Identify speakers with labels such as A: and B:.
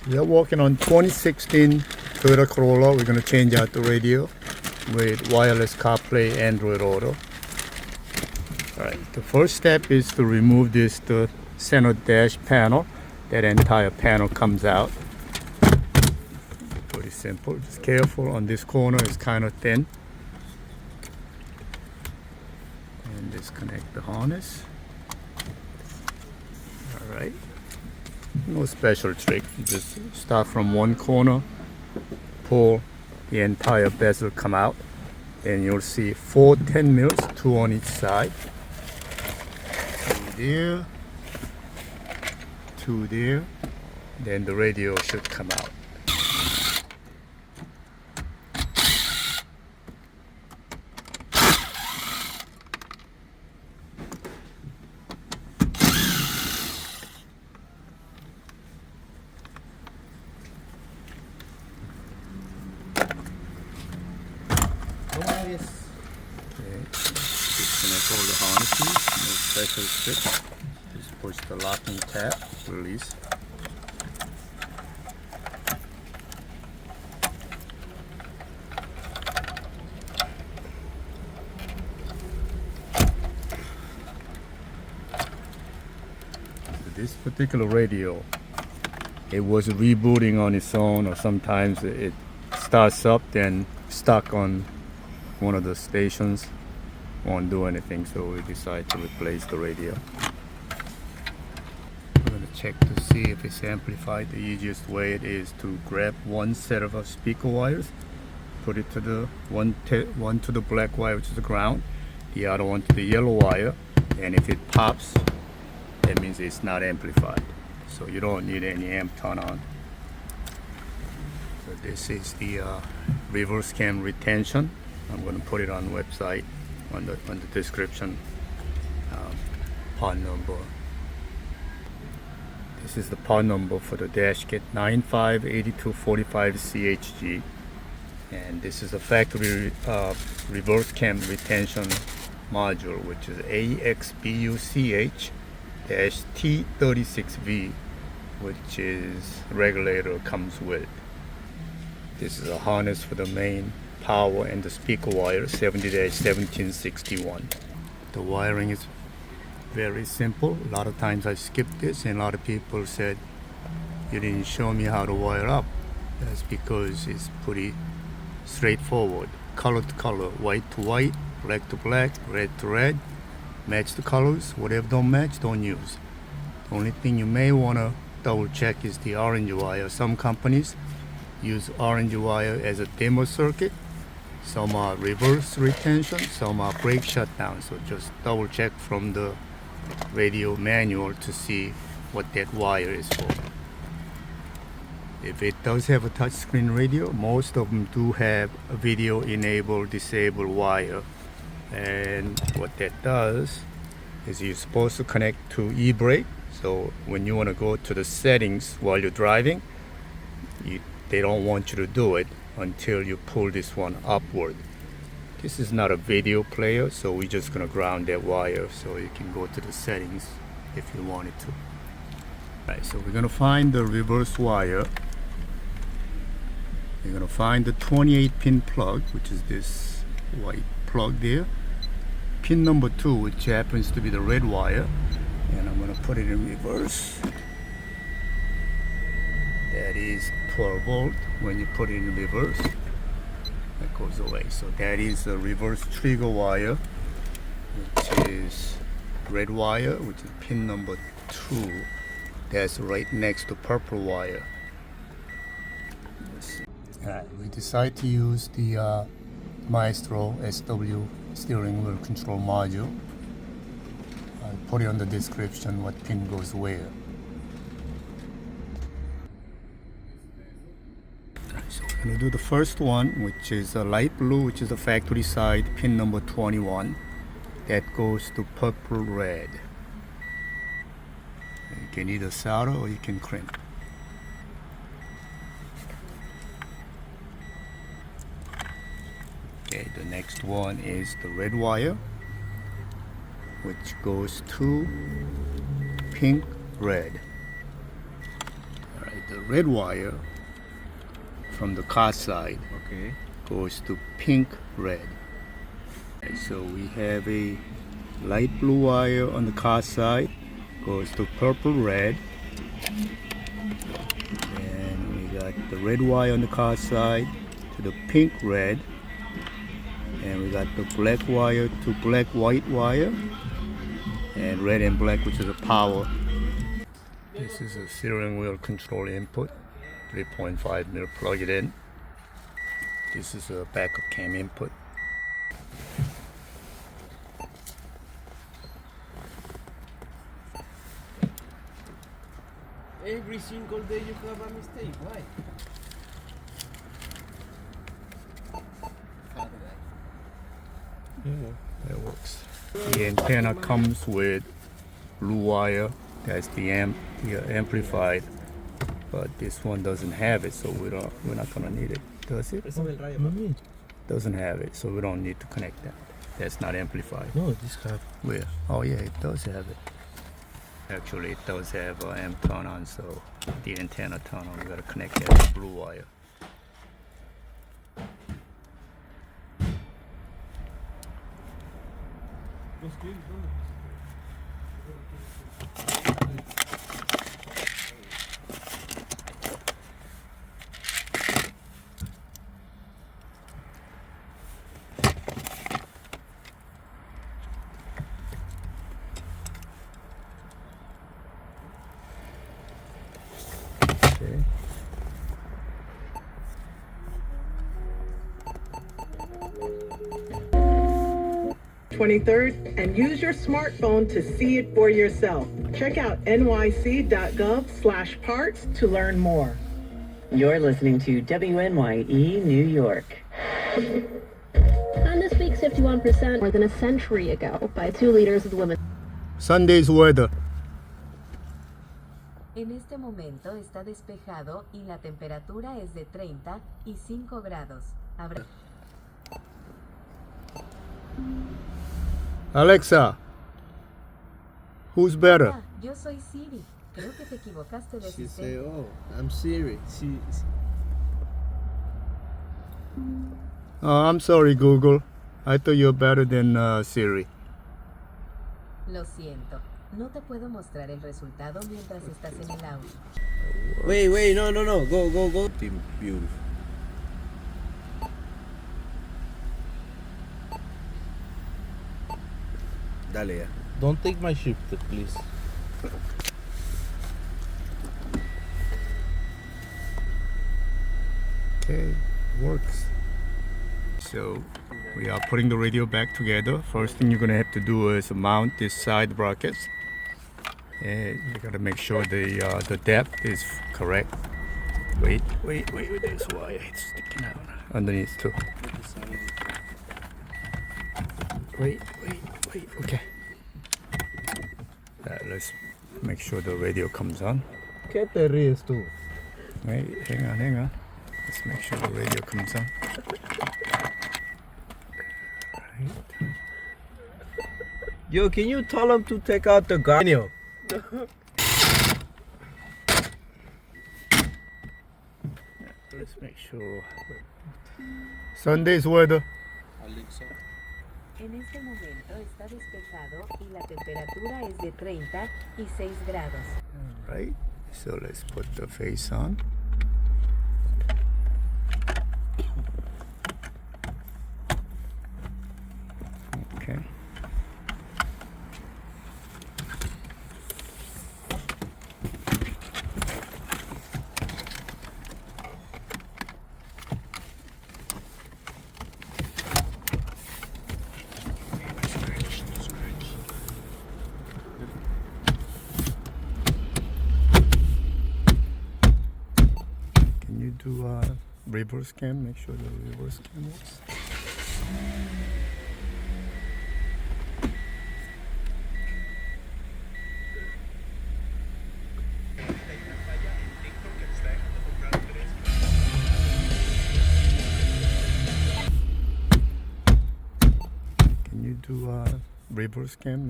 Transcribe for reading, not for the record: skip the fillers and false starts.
A: We are working on 2016 Toyota Corolla. We're going to change out the radio with wireless CarPlay Android Auto. Alright, the first step is to remove the center dash panel. That entire panel comes out. Pretty simple. Just careful on this corner, it's kind of thin. And disconnect the harness. Alright. No special trick. You just start from one corner, pull the entire bezel come out, and you'll see 4 10 mils, 2 on each side. 2 there, 2 there, then the radio should come out. Okay, disconnect all the harnesses, no special trick. Just push the locking tab, release. This particular radio, it was rebooting on its own, or sometimes it starts up then stuck on one of the stations, won't do anything, so we decide to replace the radio. I'm going to check to see if it's amplified. The easiest way it is to grab one set of speaker wires, put it to the one to the black wire, which is the ground, the other one to the yellow wire, and if it pops, that means it's not amplified, so you don't need any amp turn on. So this is the reverse cam retention. I'm going to put it on the website, on the description. Part number. This is the part number for the dash kit 958245CHG, and this is the factory reverse cam retention module, which is AXBUCH-T36V, which is regulator comes with. This is a harness for the main power and the speaker wire, 70-1761. The wiring is very simple. A lot of times I skipped this and a lot of people said you didn't show me how to wire up. That's because it's pretty straightforward. Color to color, white to white, black to black, red to red. Match the colors. Whatever don't match, don't use. The only thing you may want to double check is the orange wire. Some companies use orange wire as a demo circuit. Some are reverse retention, some are brake shutdown. So just double check from the radio manual to see what that wire is for. If it does have a touchscreen radio, most of them do have a video enabled, disabled wire. And what that does is you're supposed to connect to e-brake. So when you want to go to the settings while you're driving, they don't want you to do it until you pull this one upward. This is not a video player, so we're just going to ground that wire so you can go to the settings if you wanted to. Alright, so we're going to find the reverse wire. We're going to find the 28 pin plug, which is this white plug there. Pin number 2, which happens to be the red wire, and I'm going to put it in reverse. That is 12 volt. When you put it in reverse, that goes away. So that is the reverse trigger wire, which is red wire, which is pin number 2. That's right next to purple wire. Alright, we decide to use the Maestro SW steering wheel control module. I'll put it on the description what pin goes where. So we're going to do the first one, which is a light blue, which is the factory side, pin number 21. That goes to purple red. You can either solder or you can crimp. Okay, the next one is the red wire, which goes to pink red. Alright, The red wire from the car side goes to pink red. So we have a light blue wire on the car side, goes to purple red. And we got the red wire on the car side to the pink red. And we got the black wire to black white wire. And red and black, which is a power. This is a steering wheel control input. 3.5mm, plug it in. This is a backup cam input.
B: Every single day you have a mistake. Why?
A: Yeah, that works. The antenna comes with blue wire. That's the amplified, but this one doesn't have it, so we're not gonna need it. Does it? Doesn't have it, so we don't need to connect that. That's not amplified.
B: No, this have.
A: Where? Oh yeah, it does have it. Actually, it does have amp turn on, so the antenna turn on. We gotta connect that blue wire. Okay.
C: 23rd, and use your smartphone to see it for yourself. Check out nyc.gov/parts to learn more.
D: You're listening to WNYE New York.
E: And this week's 51% more than a century ago by two leaders of the women.
A: Sunday's weather.
F: En este momento está despejado y la temperatura es de 35 grados. Habrá...
A: Alexa, who's better?
F: Ah, yo soy Siri. Creo que te equivocaste de
B: She
F: sistema.
B: say, "Oh, I'm Siri."
A: I'm sorry, Google. I thought you're better than Siri.
F: Lo siento. No te puedo mostrar el resultado mientras estás en el audio.
B: Wait, no. Go. Beautiful. Dale ya.
G: Don't take my shifter, please.
A: Okay, works. So we are putting the radio back together. First thing you're gonna have to do is mount this side brackets. And you gotta make sure the depth is correct. Wait, there's wire. It's sticking out underneath too. Wait, okay. Let's make sure the radio comes on.
B: ¿Qué te ríes tú?
A: Wait, hang on. Let's make sure the radio comes on. Right.
B: Yo, can you tell him to take out the garbage?
A: Let's make sure. Sunday's weather.
F: En este momento está despejado y la temperatura es de 36 grados.
A: All right. So let's put the face on. Okay. Can you do reverse cam? Make sure the reverse cam works. Can you do reverse cam?